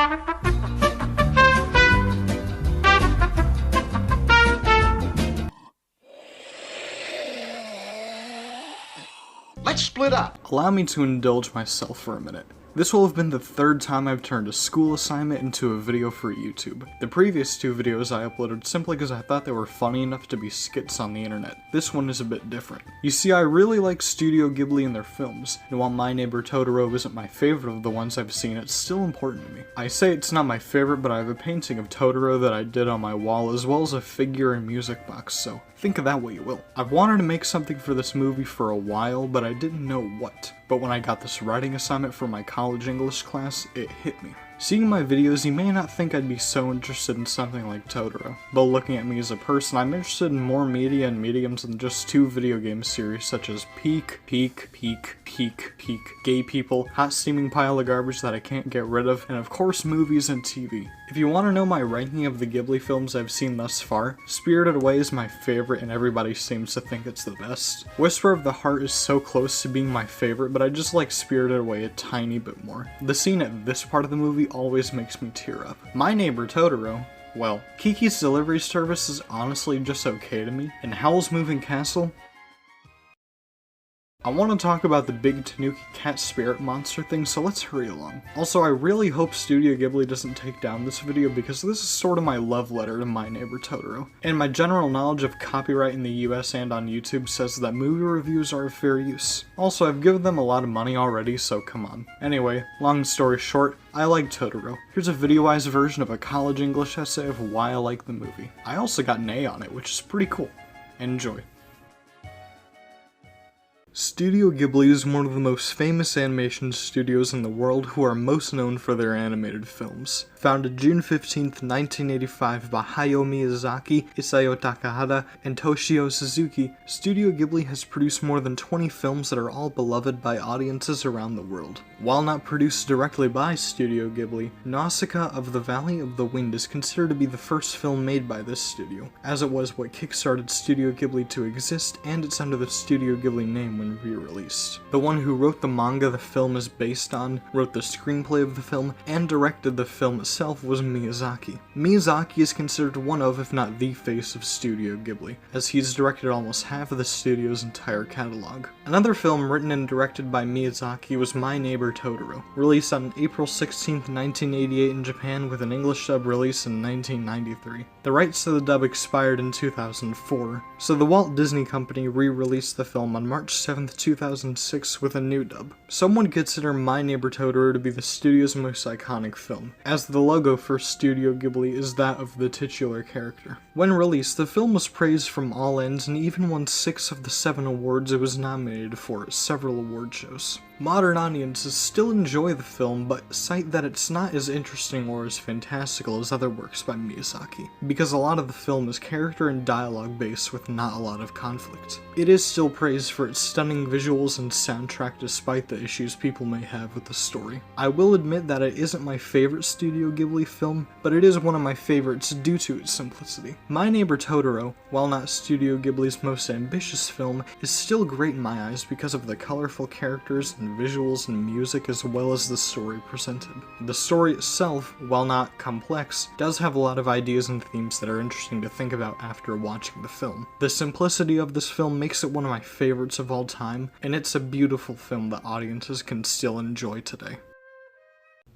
Let's split up. Allow me to indulge myself for a minute. This will have been the third time I've turned a school assignment into a video for YouTube. The previous two videos I uploaded simply because I thought they were funny enough to be skits on the internet. This one is a bit different. You see, I really like Studio Ghibli and their films, and while My Neighbor Totoro isn't my favorite of the ones I've seen, it's still important to me. I say it's not my favorite, but I have a painting of Totoro that I did on my wall, as well as a figure and music box, so think of that what you will. I've wanted to make something for this movie for a while, but I didn't know what. But when I got this writing assignment for my college English class, it hit me. Seeing my videos, you may not think I'd be so interested in something like Totoro, but looking at me as a person, I'm interested in more media and mediums than just two video game series such as Peak, Gay People, Hot Steaming Pile of Garbage that I can't get rid of, and of course movies and TV. If you want to know my ranking of the Ghibli films I've seen thus far, Spirited Away is my favorite and everybody seems to think it's the best. Whisper of the Heart is so close to being my favorite, but I just like Spirited Away a tiny bit more. The scene at this part of the movie always makes me tear up. My Neighbor Totoro, well, Kiki's Delivery Service is honestly just okay to me, and Howl's Moving Castle, I want to talk about the big Tanuki cat spirit monster thing, so let's hurry along. Also, I really hope Studio Ghibli doesn't take down this video because this is sort of my love letter to My Neighbor Totoro. And my general knowledge of copyright in the US and on YouTube says that movie reviews are of fair use. Also, I've given them a lot of money already, so come on. Anyway, long story short, I like Totoro. Here's a videoized version of a college English essay of why I like the movie. I also got an A on it, which is pretty cool. Enjoy. Studio Ghibli is one of the most famous animation studios in the world who are most known for their animated films. Founded June 15th, 1985 by Hayao Miyazaki, Isao Takahata, and Toshio Suzuki, Studio Ghibli has produced more than 20 films that are all beloved by audiences around the world. While not produced directly by Studio Ghibli, Nausicaa of the Valley of the Wind is considered to be the first film made by this studio, as it was what kickstarted Studio Ghibli to exist, and it's under the Studio Ghibli name when re-released. The one who wrote the manga the film is based on, wrote the screenplay of the film, and directed the film itself was Miyazaki. Miyazaki is considered one of, if not the face of Studio Ghibli, as he's directed almost half of the studio's entire catalog. Another film written and directed by Miyazaki was My Neighbor Totoro, released on April 16, 1988 in Japan with an English dub release in 1993. The rights to the dub expired in 2004, so the Walt Disney Company re-released the film on March 7, 2006 with a new dub. Some would consider My Neighbor Totoro to be the studio's most iconic film, as the logo for Studio Ghibli is that of the titular character. When released, the film was praised from all ends and even won 6 of the 7 awards it was nominated for at several award shows. Modern audiences still enjoy the film, but cite that it's not as interesting or as fantastical as other works by Miyazaki, because a lot of the film is character and dialogue based with not a lot of conflict. It is still praised for its stunning visuals and soundtrack despite the issues people may have with the story. I will admit that it isn't my favorite Studio Ghibli film, but it is one of my favorites due to its simplicity. My Neighbor Totoro, while not Studio Ghibli's most ambitious film, is still great in my eyes because of the colorful characters and visuals and music as well as the story presented. The story itself, while not complex, does have a lot of ideas and themes that are interesting to think about after watching the film. The simplicity of this film makes it one of my favorites of all time, and it's a beautiful film that audiences can still enjoy today.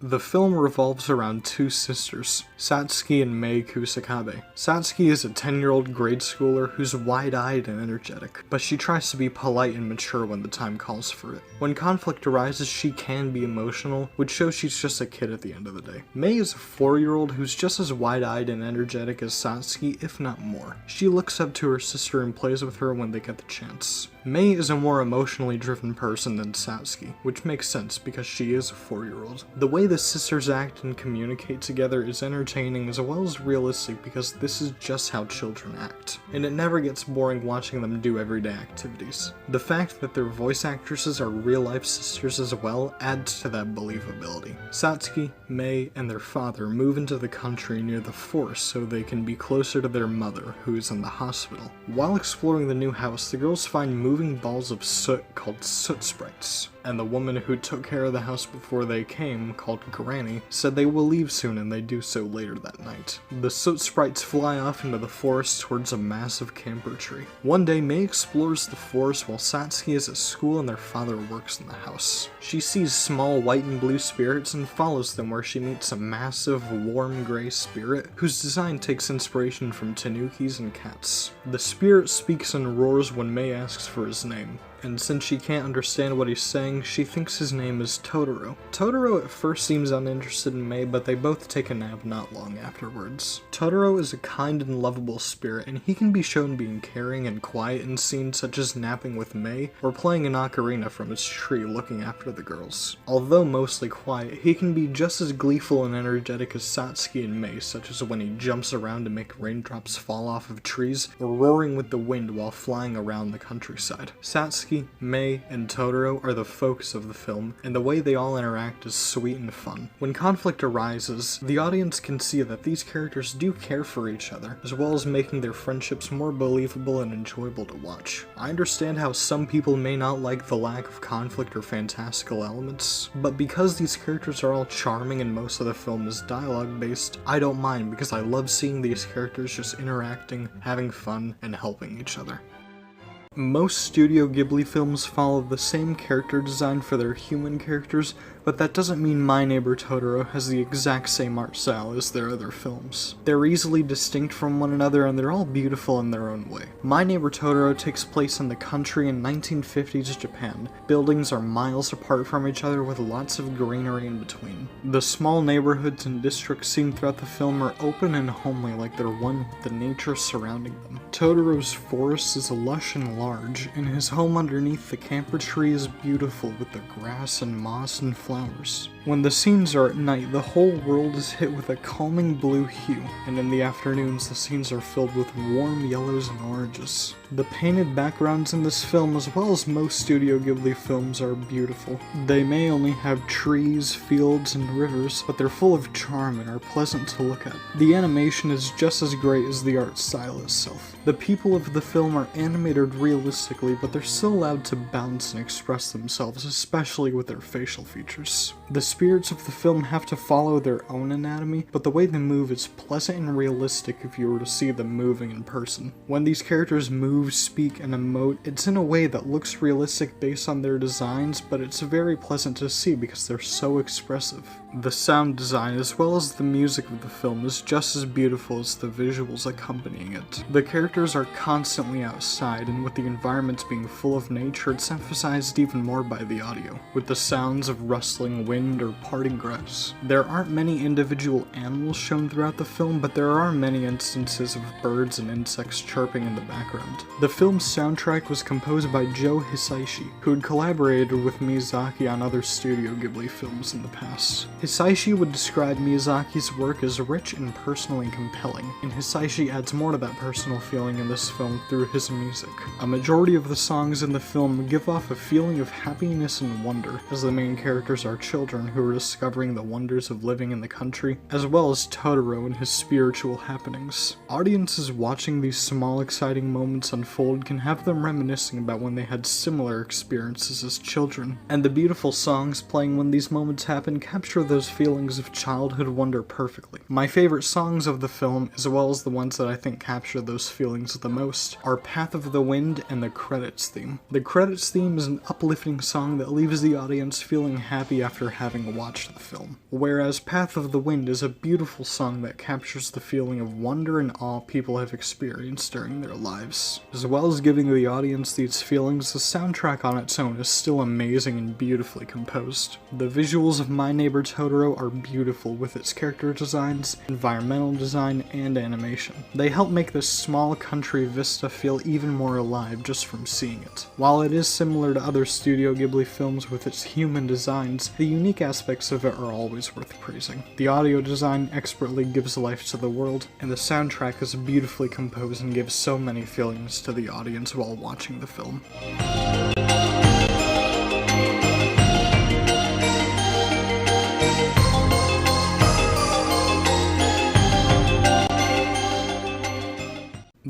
The film revolves around two sisters, Satsuki and Mei Kusakabe. Satsuki is a 10-year-old grade schooler who's wide-eyed and energetic, but she tries to be polite and mature when the time calls for it. When conflict arises, she can be emotional, which shows she's just a kid at the end of the day. Mei is a 4-year-old who's just as wide-eyed and energetic as Satsuki, if not more. She looks up to her sister and plays with her when they get the chance. Mei is a more emotionally driven person than Satsuki, which makes sense because she is a 4-year-old. The way the sisters act and communicate together is entertaining as well as realistic because this is just how children act, and it never gets boring watching them do everyday activities. The fact that their voice actresses are real-life sisters as well adds to that believability. Satsuki, Mei, and their father move into the country near the forest so they can be closer to their mother, who is in the hospital. While exploring the new house, the girls find moving balls of soot called soot sprites. and the woman who took care of the house before they came, called Granny, said they will leave soon and they do so later that night. The soot sprites fly off into the forest towards a massive camper tree. One day, Mei explores the forest while Satsuki is at school and their father works in the house. She sees small white and blue spirits and follows them where she meets a massive, warm gray spirit whose design takes inspiration from tanukis and cats. The spirit speaks and roars when Mei asks for his name, and since she can't understand what he's saying, she thinks his name is Totoro. Totoro at first seems uninterested in Mei, but they both take a nap not long afterwards. Totoro is a kind and lovable spirit, and he can be shown being caring and quiet in scenes such as napping with Mei or playing an ocarina from his tree looking after the girls. Although mostly quiet, he can be just as gleeful and energetic as Satsuki and Mei, such as when he jumps around to make raindrops fall off of trees or roaring with the wind while flying around the countryside. Satsuki, Mei, and Totoro are the focus of the film, and the way they all interact is sweet and fun. When conflict arises, the audience can see that these characters do care for each other, as well as making their friendships more believable and enjoyable to watch. I understand how some people may not like the lack of conflict or fantastical elements, but because these characters are all charming and most of the film is dialogue based, I don't mind because I love seeing these characters just interacting, having fun, and helping each other. Most Studio Ghibli films follow the same character design for their human characters, but that doesn't mean My Neighbor Totoro has the exact same art style as their other films. They're easily distinct from one another and they're all beautiful in their own way. My Neighbor Totoro takes place in the country in 1950s Japan. Buildings are miles apart from each other with lots of greenery in between. The small neighborhoods and districts seen throughout the film are open and homely like they're one with the nature surrounding them. Totoro's forest is lush and large, and his home underneath the camper tree is beautiful with the grass and moss and flowers. When the scenes are at night, the whole world is hit with a calming blue hue, and in the afternoons the scenes are filled with warm yellows and oranges. The painted backgrounds in this film, as well as most Studio Ghibli films, are beautiful. They may only have trees, fields, and rivers, but they're full of charm and are pleasant to look at. The animation is just as great as the art style itself. The people of the film are animated realistically, but they're still allowed to bounce and express themselves, especially with their facial features. The spirits of the film have to follow their own anatomy, but the way they move is pleasant and realistic if you were to see them moving in person. When these characters move, speak, and emote, it's in a way that looks realistic based on their designs, but it's very pleasant to see because they're so expressive. The sound design, as well as the music of the film, is just as beautiful as the visuals accompanying it. The characters are constantly outside, and with the environments being full of nature, it's emphasized even more by the audio, with the sounds of rustling wind or parting grass. There aren't many individual animals shown throughout the film, but there are many instances of birds and insects chirping in the background. The film's soundtrack was composed by Joe Hisaishi, who had collaborated with Miyazaki on other Studio Ghibli films in the past. Hisaishi would describe Miyazaki's work as rich and personally compelling, and Hisaishi adds more to that personal feeling in this film through his music. A majority of the songs in the film give off a feeling of happiness and wonder, as the main characters are children who are discovering the wonders of living in the country, as well as Totoro and his spiritual happenings. Audiences watching these small exciting moments unfold can have them reminiscing about when they had similar experiences as children, and the beautiful songs playing when these moments happen capture those feelings of childhood wonder perfectly. My favorite songs of the film, as well as the ones that I think capture those feelings the most, are Path of the Wind and the Credits theme. The Credits theme is an uplifting song that leaves the audience feeling happy after having watched the film, whereas Path of the Wind is a beautiful song that captures the feeling of wonder and awe people have experienced during their lives. As well as giving the audience these feelings, the soundtrack on its own is still amazing and beautifully composed. The visuals of My Neighbor Totoro are beautiful with its character designs, environmental design, and animation. They help make this small country vista feel even more alive just from seeing it. While it is similar to other Studio Ghibli films with its human designs, the unique aspects of it are always worth praising. The audio design expertly gives life to the world, and the soundtrack is beautifully composed and gives so many feelings to the audience while watching the film.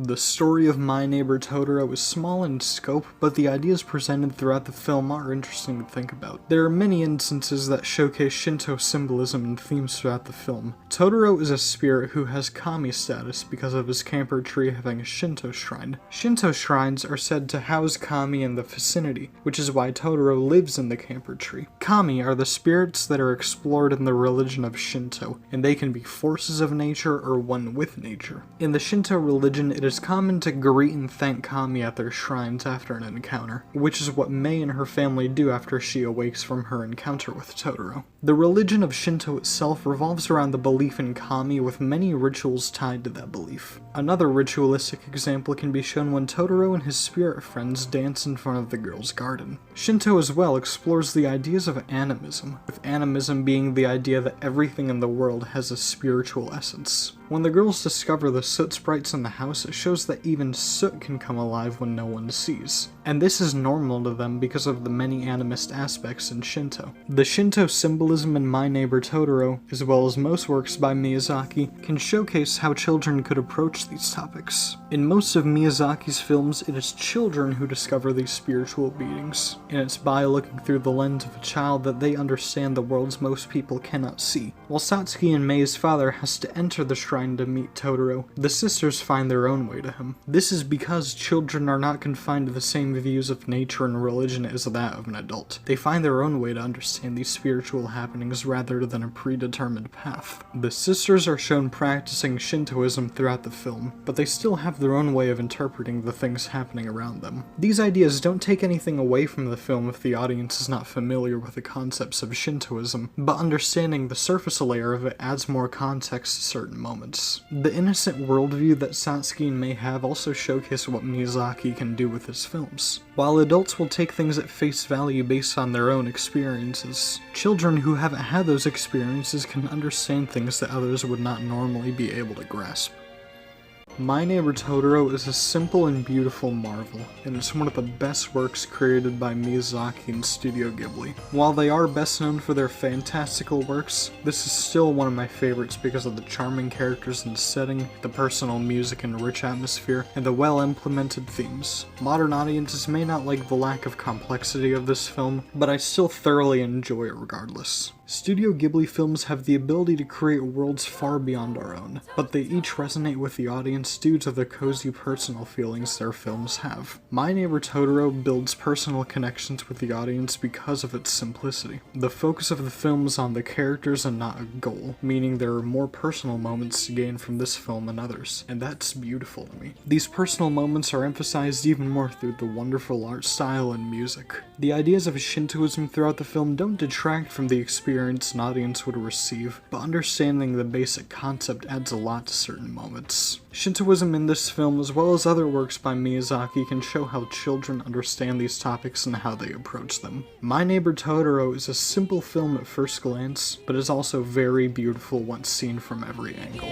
The story of My Neighbor Totoro is small in scope, but the ideas presented throughout the film are interesting to think about. There are many instances that showcase Shinto symbolism and themes throughout the film. Totoro is a spirit who has kami status because of his camper tree having a Shinto shrine. Shinto shrines are said to house kami in the vicinity, which is why Totoro lives in the camper tree. Kami are the spirits that are explored in the religion of Shinto, and they can be forces of nature or one with nature. In the Shinto religion, it is common to greet and thank kami at their shrines after an encounter, which is what Mei and her family do after she awakes from her encounter with Totoro. The religion of Shinto itself revolves around the belief in kami, with many rituals tied to that belief. Another ritualistic example can be shown when Totoro and his spirit friends dance in front of the girl's garden. Shinto as well explores the ideas of animism, with animism being the idea that everything in the world has a spiritual essence. When the girls discover the soot sprites in the house, it shows that even soot can come alive when no one sees. And this is normal to them because of the many animist aspects in Shinto. The Shinto symbolism in My Neighbor Totoro, as well as most works by Miyazaki, can showcase how children could approach these topics. In most of Miyazaki's films, it is children who discover these spiritual beings, and it's by looking through the lens of a child that they understand the worlds most people cannot see. While Satsuki and Mei's father has to enter the shrine to meet Totoro, the sisters find their own way to him. This is because children are not confined to the same views of nature and religion as that of an adult. They find their own way to understand these spiritual happenings rather than a predetermined path. The sisters are shown practicing Shintoism throughout the film, but they still have their own way of interpreting the things happening around them. These ideas don't take anything away from the film if the audience is not familiar with the concepts of Shintoism, but understanding the surface layer of it adds more context to certain moments. The innocent worldview that Satsuki and Mei have also showcase what Miyazaki can do with his films. While adults will take things at face value based on their own experiences, children who haven't had those experiences can understand things that others would not normally be able to grasp. My Neighbor Totoro is a simple and beautiful marvel, and it's one of the best works created by Miyazaki and Studio Ghibli. While they are best known for their fantastical works, this is still one of my favorites because of the charming characters and setting, the personal music and rich atmosphere, and the well-implemented themes. Modern audiences may not like the lack of complexity of this film, but I still thoroughly enjoy it regardless. Studio Ghibli films have the ability to create worlds far beyond our own, but they each resonate with the audience due to the cozy personal feelings their films have. My Neighbor Totoro builds personal connections with the audience because of its simplicity. The focus of the film is on the characters and not a goal, meaning there are more personal moments to gain from this film than others, and that's beautiful to me. These personal moments are emphasized even more through the wonderful art style and music. The ideas of Shintoism throughout the film don't detract from the experience an audience would receive, but understanding the basic concept adds a lot to certain moments. Shintoism in this film, as well as other works by Miyazaki, can show how children understand these topics and how they approach them. My Neighbor Totoro is a simple film at first glance, but is also very beautiful once seen from every angle.